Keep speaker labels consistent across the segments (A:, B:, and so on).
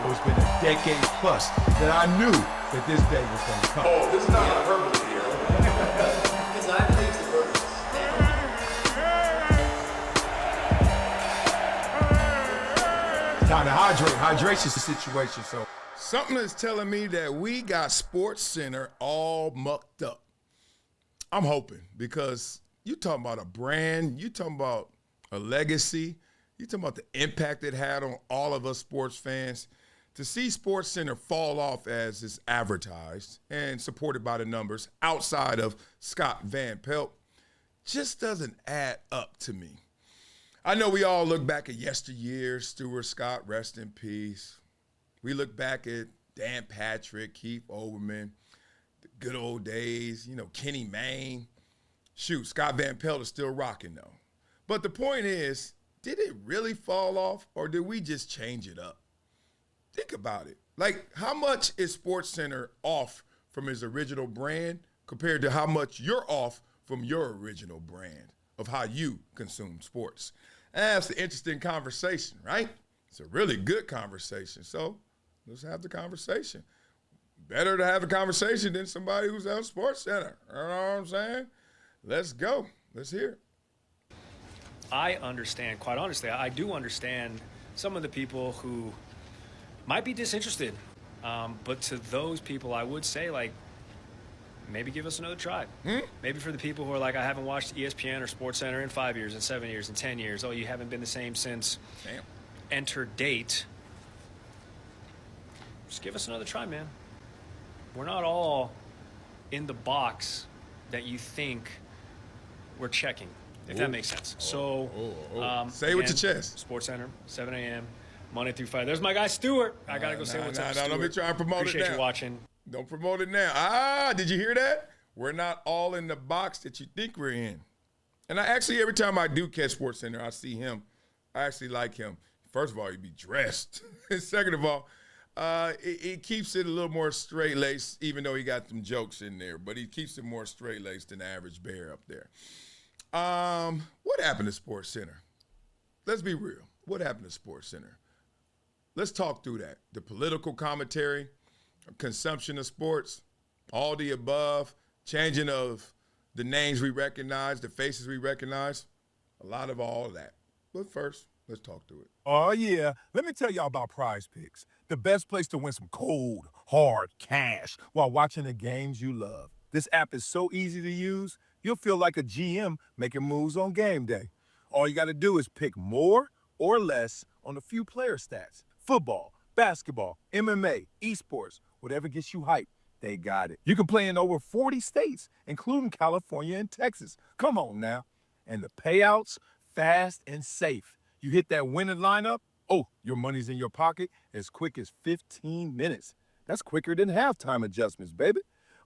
A: It's been a decade plus that I knew that this day was going to come.
B: Oh, this is not hyperbole here.
C: Because I believe the verdict.
A: Time to hydrate. Hydration's the situation. So
D: something is telling me that we got SportsCenter all mucked up. I'm hoping, because you talking about a brand, you talking about a legacy, you talking about the impact it had on all of us sports fans. To see SportsCenter fall off as is advertised and supported by the numbers outside of Scott Van Pelt just doesn't add up to me. I know we all look back at yesteryear, Stuart Scott, rest in peace. We look back at Dan Patrick, Keith Olbermann, the good old days, Kenny Mayne. Shoot, Scott Van Pelt is still rocking, though. But the point is, did it really fall off, or did we just change it up? Think about it. Like, how much is SportsCenter off from his original brand compared to how much you're off from your original brand of how you consume sports? That's an interesting conversation, right? It's a really good conversation. So let's have the conversation. Better to have a conversation than somebody who's on SportsCenter. You know what I'm saying? Let's go. Let's hear it.
E: I understand, quite honestly, I do understand some of the people who might be disinterested. But to those people, I would say, maybe give us another try. Maybe for the people who are like, I haven't watched ESPN or SportsCenter in 5 years, in 7 years, in 10 years. Oh, you haven't been the same since enter date. Just give us another try, man. We're not all in the box that you think we're checking, if that makes sense.
D: Say it
E: again,
D: with your chest.
E: SportsCenter, 7 a.m., Monday through Friday. There's my guy, Stuart. I got to go say what's up, Stuart.
D: Let me try and promote
E: Appreciate
D: it now.
E: you watching.
D: Don't promote it now. Did you hear that? We're not all in the box that you think we're in. And I actually, every time I do catch SportsCenter, I see him. I actually like him. First of all, he'd be dressed. And second of all, it keeps it a little more straight-laced, even though he got some jokes in there. But he keeps it more straight-laced than the average bear up there. What happened to SportsCenter? Let's be real. What happened to SportsCenter? Let's talk through that. The political commentary, consumption of sports, all the above, changing of the names we recognize, the faces we recognize, a lot of all of that. But first, let's talk through it.
F: Oh, yeah. Let me tell y'all about PrizePicks, the best place to win some cold, hard cash while watching the games you love. This app is so easy to use, you'll feel like a GM making moves on game day. All you got to do is pick more or less on a few player stats. Football, basketball, MMA, esports, whatever gets you hyped, they got it. You can play in over 40 states, including California and Texas. Come on now. And the payouts, fast and safe. You hit that winning lineup, your money's in your pocket as quick as 15 minutes. That's quicker than halftime adjustments, baby.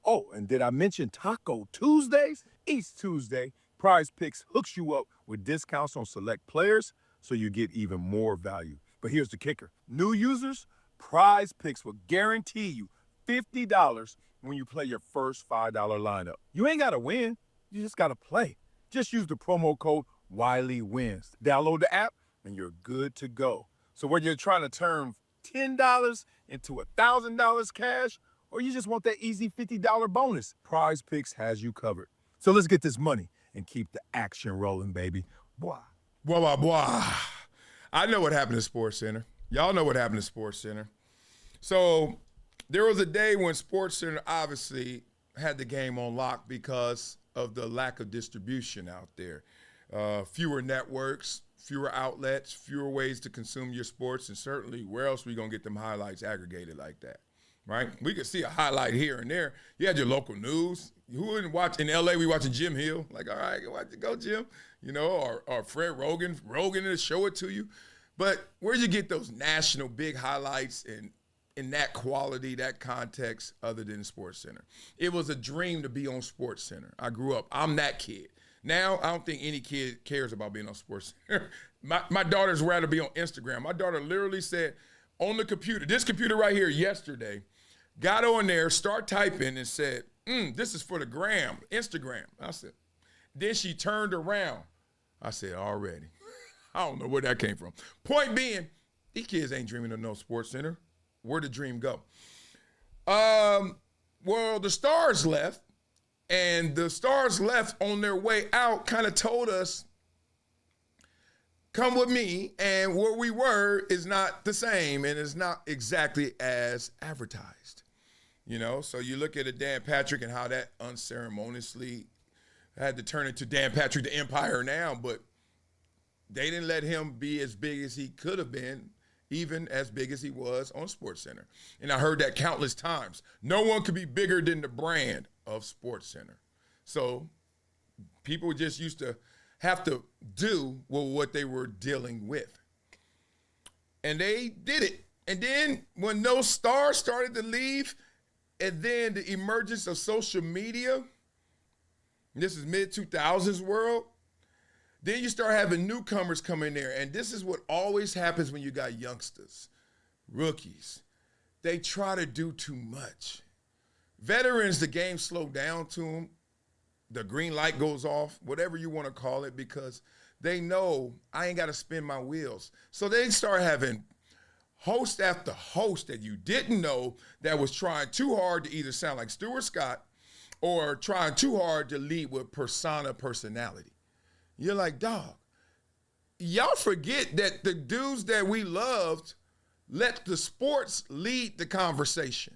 F: Oh, and did I mention Taco Tuesdays? Each Tuesday, PrizePicks hooks you up with discounts on select players so you get even more value. But here's the kicker. New users, PrizePicks will guarantee you $50 when you play your first $5 lineup. You ain't got to win. You just got to play. Just use the promo code WileyWins. Download the app, and you're good to go. So whether you're trying to turn $10 into $1,000 cash, or you just want that easy $50 bonus, PrizePicks has you covered. So let's get this money and keep the action rolling, baby. Boy.
D: Blah. I know what happened to SportsCenter. Y'all know what happened to SportsCenter. So there was a day when SportsCenter obviously had the game on lock because of the lack of distribution out there. Fewer networks, fewer outlets, fewer ways to consume your sports, and certainly where else we going to get them highlights aggregated like that, right? We could see a highlight here and there. You had your local news. Who wouldn't watch? In L.A., we watching Jim Hill. Like, all right, go Jim. Or Fred Rogan. Rogan will show it to you. But where'd you get those national big highlights in that quality, that context, other than SportsCenter? It was a dream to be on SportsCenter. I grew up. I'm that kid. Now, I don't think any kid cares about being on SportsCenter. My daughter's rather be on Instagram. My daughter literally said on the computer, this computer right here yesterday, got on there, start typing and said, this is for the gram, Instagram. I said, then she turned around. I said, already. I don't know where that came from. Point being, these kids ain't dreaming of no SportsCenter. where'd the dream go? Well, the Stars left, and the Stars left on their way out kind of told us, come with me, and where we were is not the same, and it's not exactly as advertised. You know, so you look at a Dan Patrick and how that unceremoniously had to turn into Dan Patrick the Empire now, but they didn't let him be as big as he could have been, even as big as he was on SportsCenter. And I heard that countless times. No one could be bigger than the brand of SportsCenter. So people just used to have to do what they were dealing with. And they did it. And then when those stars started to leave, and then the emergence of social media, this is mid-2000s world, then you start having newcomers come in there. And this is what always happens when you got youngsters, rookies. They try to do too much. Veterans, the game slowed down to them. The green light goes off, whatever you want to call it, because they know I ain't got to spin my wheels. So they start having host after host that you didn't know that was trying too hard to either sound like Stuart Scott or trying too hard to lead with personality. You're like, dog, y'all forget that the dudes that we loved let the sports lead the conversation.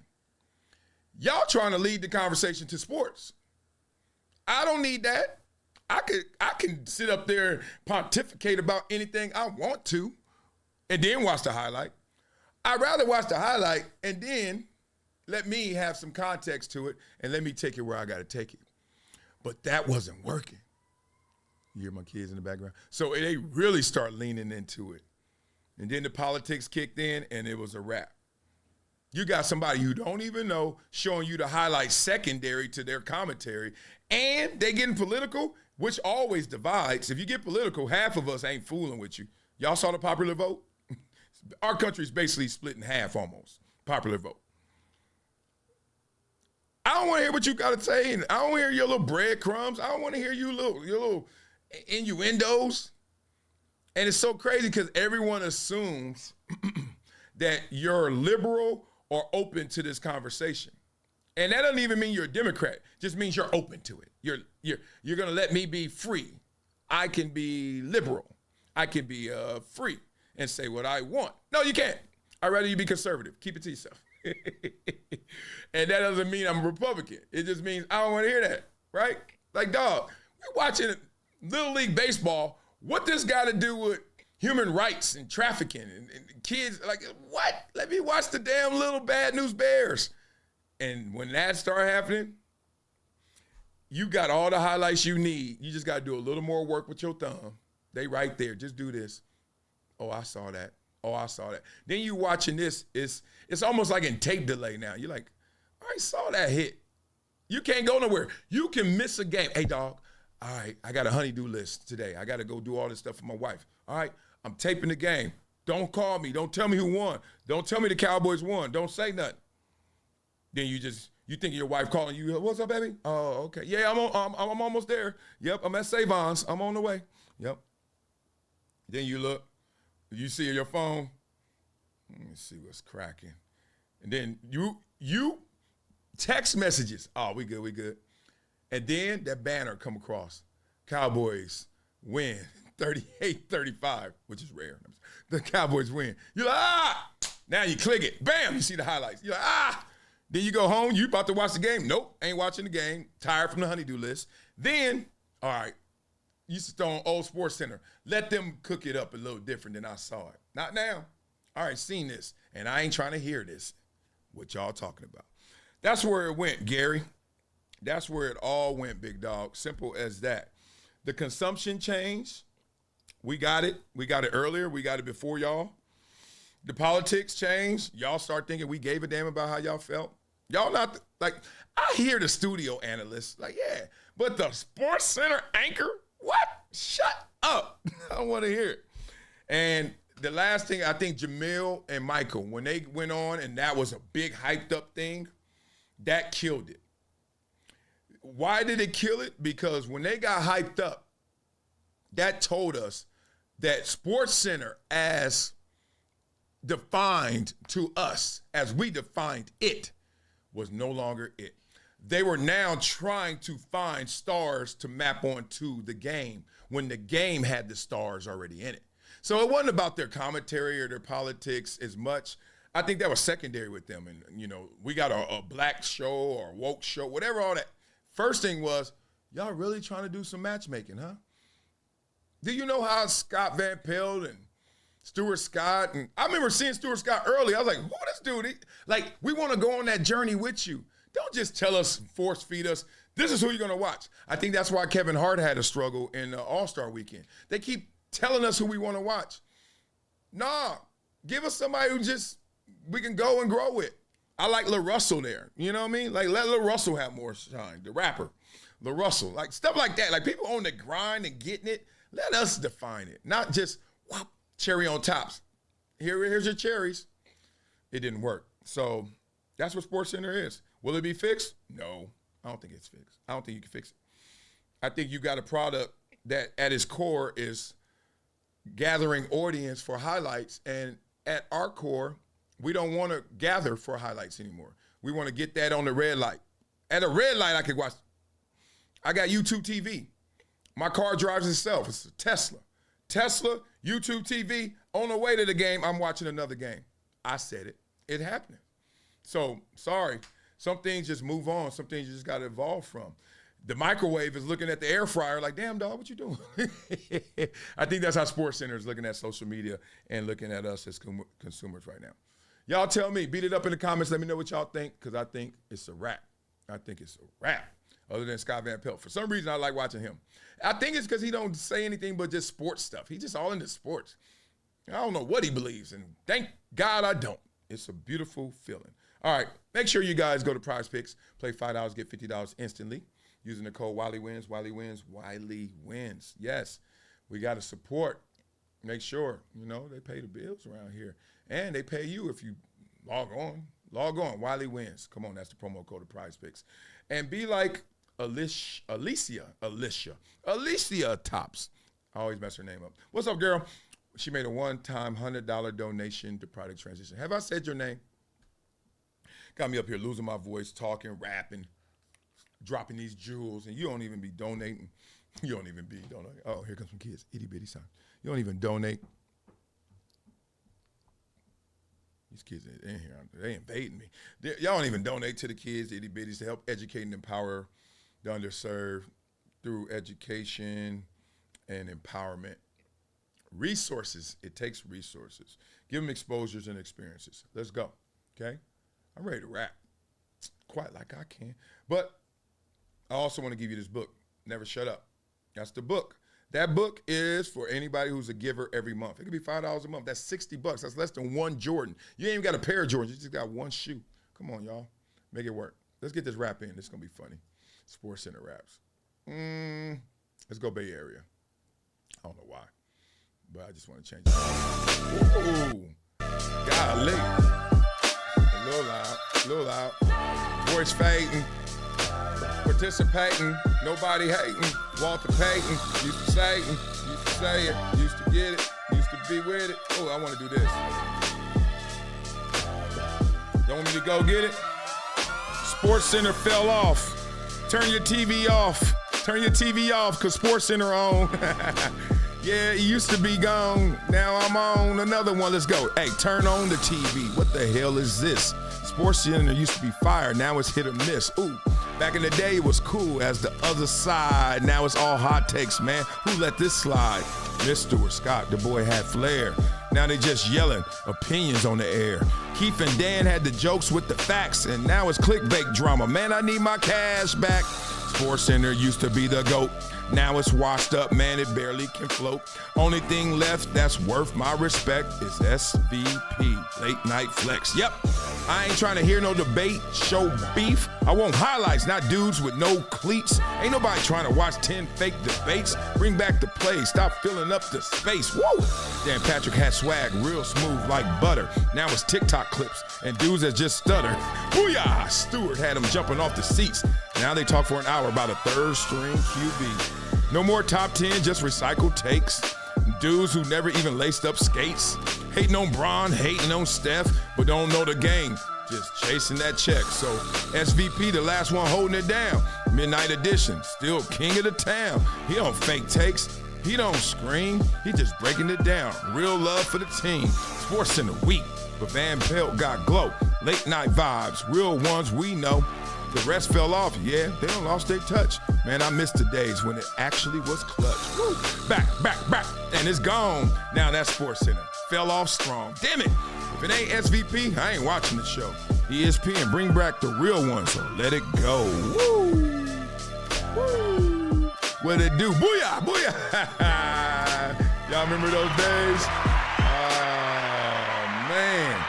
D: Y'all trying to lead the conversation to sports. I don't need that. I can sit up there and pontificate about anything I want to and then watch the highlight. I'd rather watch the highlight and then let me have some context to it and let me take it where I got to take it. But that wasn't working. You hear my kids in the background? So they really start leaning into it. And then the politics kicked in and it was a wrap. You got somebody you don't even know showing you the highlights secondary to their commentary, and they getting political, which always divides. If you get political, half of us ain't fooling with you. Y'all saw the popular vote? Our country's basically split in half almost, popular vote. I don't want to hear what you got to say, and I don't want to hear your little breadcrumbs. I don't want to hear your little innuendos. And it's so crazy because everyone assumes that you're liberal or open to this conversation. And that doesn't even mean you're a Democrat. It just means you're open to it. You're going to let me be free. I can be liberal. I can be free and say what I want. No, you can't. I'd rather you be conservative. Keep it to yourself. And that doesn't mean I'm a Republican. It just means I don't want to hear that, right? Like, dog, we're watching Little League Baseball. What this got to do with human rights and trafficking and kids? Like, what? Let me watch the damn little Bad News Bears. And when that started happening, you got all the highlights you need. You just got to do a little more work with your thumb. They right there. Just do this. Oh, I saw that. Oh, I saw that. Then you watching this. It's almost like in tape delay now. You're like, I saw that hit. You can't go nowhere. You can miss a game. Hey, dog, all right, I got a honey-do list today. I got to go do all this stuff for my wife. All right, I'm taping the game. Don't call me. Don't tell me who won. Don't tell me the Cowboys won. Don't say nothing. Then you think your wife calling you, what's up, baby? Oh, okay. Yeah, I'm almost there. Yep, I'm at Savon's. I'm on the way. Yep. Then you look. You see your phone. Let me see what's cracking. And then you text messages. Oh, we good. And then that banner come across. Cowboys win 38-35, which is rare. The Cowboys win. You're like, Now you click it. Bam, you see the highlights. You're like, Then you go home. You about to watch the game. Nope, ain't watching the game. Tired from the honey-do list. Then, all right, you used to throw on old SportsCenter. Let them cook it up a little different than I saw it. Not now. All right, seen this, and I ain't trying to hear this. What y'all talking about? That's where it went, Gary. That's where it all went, big dog. Simple as that. The consumption changed. We got it. We got it earlier. We got it before y'all. The politics changed. Y'all start thinking we gave a damn about how y'all felt. Y'all not, like, I hear the studio analysts, like, yeah, but the SportsCenter anchor, what? Shut up. I don't want to hear it. And the last thing, I think Jamil and Michael, when they went on and that was a big hyped up thing, that killed it. Why did it kill it? Because when they got hyped up, that told us that SportsCenter as defined to us as we defined it was no longer it. They were now trying to find stars to map onto the game when the game had the stars already in it. So it wasn't about their commentary or their politics as much. I think that was secondary with them. And, we got a black show or a woke show, whatever, all that. First thing was, y'all really trying to do some matchmaking, huh? Do you know how Scott Van Pelt and Stuart Scott, and I remember seeing Stuart Scott early. I was like, who this dude? We want to go on that journey with you. Don't just tell us, force feed us, this is who you're going to watch. I think that's why Kevin Hart had a struggle in the All-Star weekend. They keep telling us who we want to watch. Nah, give us somebody who we can go and grow with. I like Lil Russell there. You know what I mean? Let Lil Russell have more shine, the rapper. Lil Russell, stuff like that. People on the grind and getting it. Let us define it, not just whop, cherry on tops. Here's your cherries. It didn't work. So that's what SportsCenter is. Will it be fixed? No, I don't think it's fixed. I don't think you can fix it. I think you got a product that at its core is gathering audience for highlights. And at our core, we don't want to gather for highlights anymore. We want to get that on the red light. At a red light, I could watch. I got YouTube TV. My car drives itself. It's a Tesla. Tesla, YouTube TV, on the way to the game, I'm watching another game. I said it. It happening. So, sorry. Some things just move on. Some things you just got to evolve from. The microwave is looking at the air fryer like, damn, dog, what you doing? I think that's how SportsCenter is looking at social media and looking at us as consumers right now. Y'all tell me. Beat it up in the comments. Let me know what y'all think, because I think it's a wrap. I think it's a wrap. Other than Scott Van Pelt. For some reason, I like watching him. I think it's because he don't say anything but just sports stuff. He's just all into sports. I don't know what he believes, and thank God I don't. It's a beautiful feeling. All right, make sure you guys go to PrizePicks. Play $5, get $50 instantly using the code Wiley Wins. Wiley Wins. Wiley Wins. Yes, we got to support. Make sure, they pay the bills around here. And they pay you if you log on. Log on. Wiley Wins. Come on, that's the promo code of PrizePicks. And be like Alicia Tops. I always mess her name up. What's up, girl? She made a one-time $100 donation to Product Transition. Have I said your name? Got me up here losing my voice, talking, rapping, dropping these jewels, and you don't even be donating. You don't even be donating. Oh, here comes some kids. Itty-bitty son. You don't even donate. These kids in here, they invading me. Y'all don't even donate to the kids, the itty-bitties, to help educate and empower the underserved through education and empowerment. Resources, it takes resources. Give them exposures and experiences. Let's go, okay? I'm ready to rap, quite like I can. But I also want to give you this book, Never Shut Up. That's the book. That book is for anybody who's a giver every month. It could be $5 a month. That's $60. That's less than one Jordan. You ain't even got a pair of Jordans. You just got one shoe. Come on, y'all. Make it work. Let's get this rap in. This is going to be funny. SportsCenter raps. Let's go Bay Area. I don't know why, but I just want to change it. Ooh. Golly. A little loud. Voice fading. Participating, nobody hating. Walter Payton used to say it, used to get it, used to be with it. Oh, I want to do this. You want me to go get it? SportsCenter fell off. Turn your TV off. Because SportsCenter on. Yeah, it used to be gone. Now I'm on another one. Let's go. Hey, turn on the TV. What the hell is this? SportsCenter used to be fire. Now it's hit or miss. Ooh. Back in the day, it was cool as the other side. Now it's all hot takes, man. Who let this slide? Mr. Scott, the boy had flair. Now they just yelling opinions on the air. Keith and Dan had the jokes with the facts, and now it's clickbait drama. Man, I need my cash back. SportsCenter used to be the GOAT. Now it's washed up, man, it barely can float. Only thing left that's worth my respect is SVP, Late Night Flex. Yep, I ain't trying to hear no debate, show beef. I want highlights, not dudes with no cleats. Ain't nobody trying to watch 10 fake debates. Bring back the play, stop filling up the space. Whoa! Dan Patrick had swag, real smooth like butter. Now it's TikTok clips and dudes that just stutter. Booyah! Stewart had them jumping off the seats. Now they talk for an hour about a third string QB. No more top 10, just recycled takes. Dudes who never even laced up skates. Hating on Bron, hating on Steph, but don't know the game. Just chasing that check. So SVP, the last one holding it down. Midnight Edition, still king of the town. He don't fake takes. He don't scream. He just breaking it down. Real love for the team. SportsCenter weak, but Van Pelt got glow. Late night vibes, real ones we know. The rest fell off, yeah, they done lost their touch. Man, I miss the days when it actually was clutch. Woo. Back, and it's gone. Now that's SportsCenter. Fell off strong. Damn it. If it ain't SVP, I ain't watching the show. ESPN, bring back the real one, so let it go. Woo. Woo. What it do? Booyah, booyah. Y'all remember those days? Oh, man.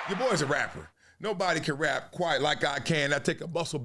D: Your boy's a rapper. Nobody can rap quite like I can. I take a muscle back.